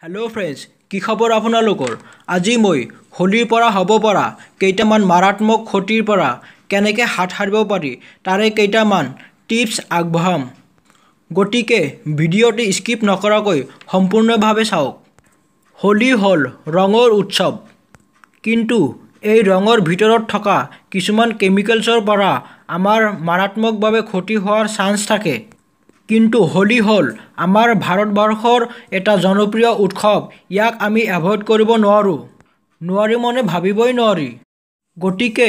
Hello' friends, কি খবৰ আপোনালোকৰ? আজি মই হোলীৰ পৰা হ'ব পৰা কেইটামান মাৰাত্মক ক্ষতিৰ পৰা কেনেকৈ হাত সাৰিব পাৰি তাৰে কেইটামান টিপছ আগবঢ়াম। গতিকে ভিডিঅ'টি স্কিপ নকৰাকৈ সম্পূৰ্ণভাৱে চাওক। হোলী হ'ল ৰঙৰ উৎসৱ, কিন্তু এই ৰঙৰ ভিতৰত থকা কিছুমান কেমিকেলছৰ পৰা আমাৰ মাৰাত্মকভাৱে ক্ষতি হোৱাৰ চান্স থাকে। কিন্তু হোলী হ'ল আমাৰ ভাৰতবৰ্ষৰ এটা জনপ্ৰিয় উৎসৱ। ইয়াক আমি এভইড কৰিব নোৱাৰি মানে ভাবিবই নোৱাৰি। গতিকে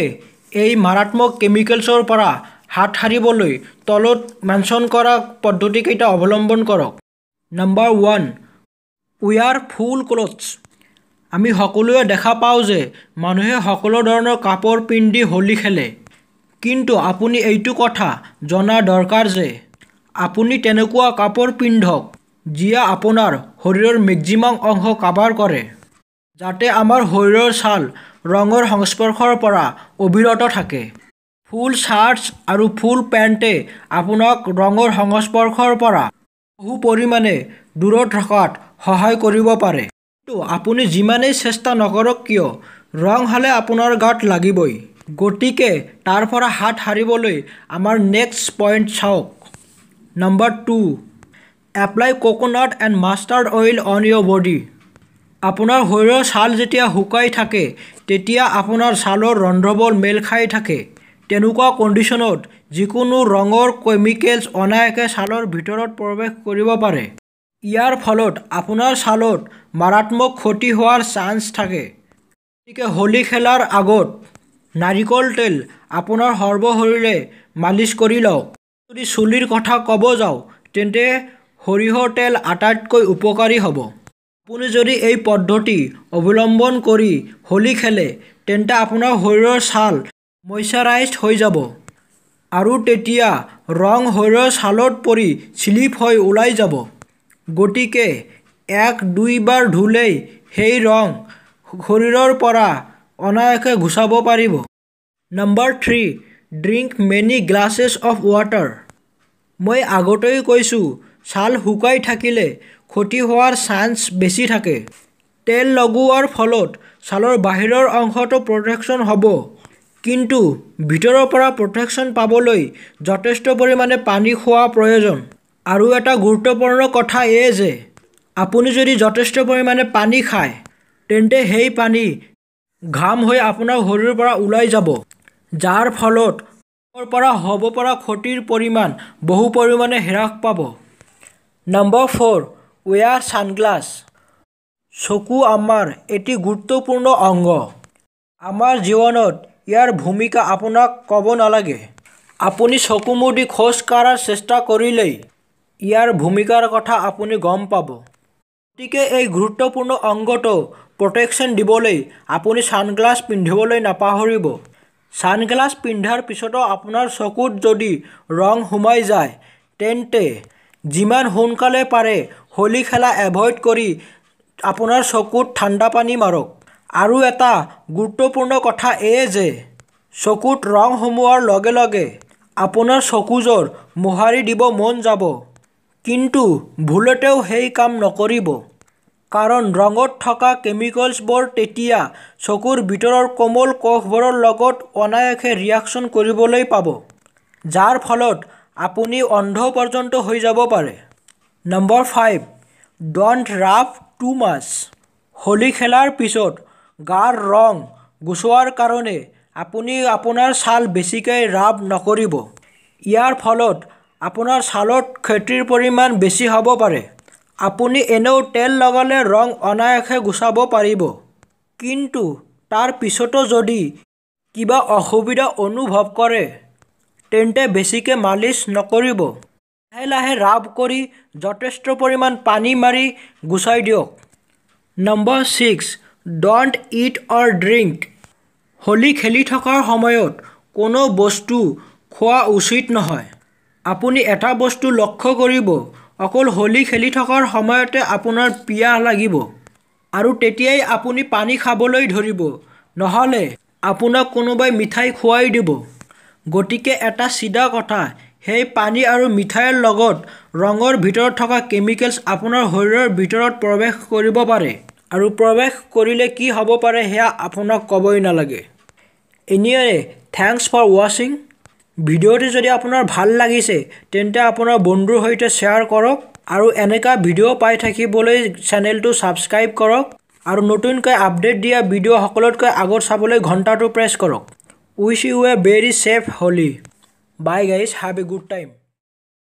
এই মাৰাত্মক কেমিকেলছৰ পৰা হাত সাৰিবলৈ তলত মেনশ্যন কৰা পদ্ধতিকেইটা অৱলম্বন কৰক। নম্বৰ 1, উইয়াৰ ফুল ক্লথছ। আমি সকলোৱে দেখা পাওঁ যে মানুহে সকলো ধৰণৰ কাপোৰ পিন্ধি হোলী খেলে। কিন্তু আপুনি এইটো কথা জনা দৰকাৰ যে আপুনি তেনেকুৱা কাপোৰ পিন্ধক যিয়ে আপোনাৰ শৰীৰৰ মেক্সিমাম অংশ কাভাৰ কৰে, যাতে আমাৰ শৰীৰৰ ছাল ৰঙৰ সংস্পৰ্শৰ পৰা অবিৰত থাকে। ফুল শ্বাৰ্টছ আৰু ফুল পেণ্টে আপোনাক ৰঙৰ সংস্পৰ্শৰ পৰা বহু পৰিমাণে দূৰত ৰখাত সহায় কৰিব পাৰে। কিন্তু আপুনি যিমানেই চেষ্টা নকৰক কিয়, ৰং হ'লে আপোনাৰ গাত লাগিবই। গতিকে তাৰ পৰা হাত সাৰিবলৈ আমাৰ নেক্সট পইণ্ট চাওক। Number 2, apply coconut and mustard oil on your body. আপোনাৰ শৰীৰৰ ছাল যেতিয়া শুকাই থাকে তেতিয়া আপোনাৰ ছালৰ ৰন্ধ্ৰবোৰ মেল খাই থাকে। তেনেকুৱা কণ্ডিশ্যনত যিকোনো ৰঙৰ কেমিকেলছ অনায়াসে ছালৰ ভিতৰত প্ৰৱেশ কৰিব পাৰে। ইয়াৰ ফলত আপোনাৰ ছালত মাৰাত্মক ক্ষতি হোৱাৰ চান্স থাকে। গতিকে হোলী খেলাৰ আগত নাৰিকল তেল আপোনাৰ সৰ্বশৰীৰে মালিচ কৰি লওক। যদি চুলিৰ কথা ক'ব যাওঁ তেন্তে সৰিয়হৰ তেল আটাইতকৈ উপকাৰী হ'ব। আপুনি যদি এই পদ্ধতি অৱলম্বন কৰি হোলী খেলে তেন্তে আপোনাৰ শৰীৰৰ ছাল মইশ্চাৰাইজড হৈ যাব আৰু তেতিয়া ৰং শৰীৰৰ ছালত পৰি স্লিপ হৈ ওলাই যাব। গতিকে 1-2 বাৰ ধুলেই সেই ৰং শৰীৰৰ পৰা অনায়াসে গুচাব পাৰিব। Number 3, drink many glasses of water. মই আগতেই কৈছোঁ, ছাল শুকাই থাকিলে ক্ষতি হোৱাৰ চান্স বেছি থাকে। তেল লগোৱাৰ ফলত ছালৰ বাহিৰৰ অংশটো প্ৰটেকশ্যন হ'ব, কিন্তু ভিতৰৰ পৰা প্ৰটেকশ্যন পাবলৈ যথেষ্ট পৰিমাণে পানী খোৱা প্ৰয়োজন। আৰু এটা গুৰুত্বপূৰ্ণ কথা এই যে আপুনি যদি যথেষ্ট পৰিমাণে পানী খায় তেন্তে সেই পানী ঘাম হৈ আপোনাৰ শৰীৰৰ পৰা ওলাই যাব, যাৰ ফলত ৰঙৰ পৰা হ'ব পৰা ক্ষতিৰ পৰিমাণ বহু পৰিমাণে হ্ৰাস পাব। Number 4, wear sunglasses. চকু আমাৰ এটি গুৰুত্বপূৰ্ণ অংগ। আমাৰ জীৱনত ইয়াৰ ভূমিকা আপোনাক ক'ব নালাগে। আপুনি চকু মুদি খোজ কাঢ়াৰ চেষ্টা কৰিলেই ইয়াৰ ভূমিকাৰ কথা আপুনি গম পাব। গতিকে এই গুৰুত্বপূৰ্ণ অংগটো প্ৰটেকশ্যন দিবলৈ আপুনি ছানগ্লাছ পিন্ধিবলৈ নাপাহৰিব। ছানগ্লাছ পিন্ধাৰ পিছতো আপোনাৰ চকুত যদি ৰং সোমাই যায় তেন্তে যিমান সোনকালে পাৰে হোলী খেলা এভইড কৰি আপোনাৰ চকুত ঠাণ্ডা পানী মাৰক। আৰু এটা গুৰুত্বপূৰ্ণ কথা এই যে চকুত ৰং সোমোৱাৰ লগে লগে আপোনাৰ চকুযোৰ মোহাৰি দিব মন যাব, কিন্তু ভুলতেও সেই কাম নকৰিব। কাৰণ ৰঙত থকা কেমিকেলছবোৰ তেতিয়া চকুৰ ভিতৰৰ কোমল কোষবোৰৰ লগত অনায়াসে ৰিয়েকশ্যন কৰিবলৈ পাব, যাৰ ফলত আপুনি অন্ধ পৰ্যন্ত হৈ যাব পাৰে। নম্বৰ 5, ড'ন্ট ৰাব টু মাছ। হোলী খেলাৰ পিছত গাৰ ৰং গুচোৱাৰ কাৰণে আপুনি আপোনাৰ ছাল বেছিকৈ ৰাব নকৰিব। ইয়াৰ ফলত আপোনাৰ ছালত ক্ষতিৰ পৰিমাণ বেছি হ'ব পাৰে। আপুনি এনেও তেল লগালে ৰং অনায়াসে গুচাব পাৰিব, কিন্তু তাৰ পিছতো যদি কিবা অসুবিধা অনুভৱ কৰে তেন্তে বেছিকৈ মালিচ নকৰিব। লাহে লাহে ৰাব কৰি যথেষ্ট পৰিমাণ পানী মাৰি গুচাই দিয়ক। Number 6, don't eat or drink. Holi খেলি থকাৰ সময়ত কোনো বস্তু খোৱা উচিত নহয়। আপুনি এটা বস্তু লক্ষ্য কৰিব, অকল হোলী খেলি থকাৰ সময়তে আপোনাৰ পিয়াহ লাগিব আৰু তেতিয়াই আপুনি পানী খাবলৈ ধৰিব, নহ'লে আপোনাক কোনোবাই মিঠাই খুৱাই দিব। গতিকে এটা চিধা কথা সেই পানী আৰু মিঠাইৰ লগত ৰঙৰ ভিতৰত থকা কেমিকেলছ আপোনাৰ শৰীৰৰ ভিতৰত প্ৰৱেশ কৰিব পাৰে আৰু প্ৰৱেশ কৰিলে কি হ'ব পাৰে সেয়া আপোনাক ক'বই নালাগে। এনিৱে থ্যাঙ্কস ফৰ ৱাচিং। ভিডিঅ'টো যদি আপোনাৰ ভাল লাগিছে তেন্তে আপোনাৰ বন্ধুৰ সৈতে শ্বেয়াৰ কৰক আৰু এনেকা ভিডিঅ' পাই থাকিবলৈ চেনেলটো ছাবস্ক্ৰাইব কৰক আৰু নতুনকৈ আপডেট দিয়া ভিডিঅ' সকলোতকৈ আগত চাবলৈ ঘণ্টাটো প্ৰেছ কৰক। Wish you a very safe Holi. Bye guys, have a good time.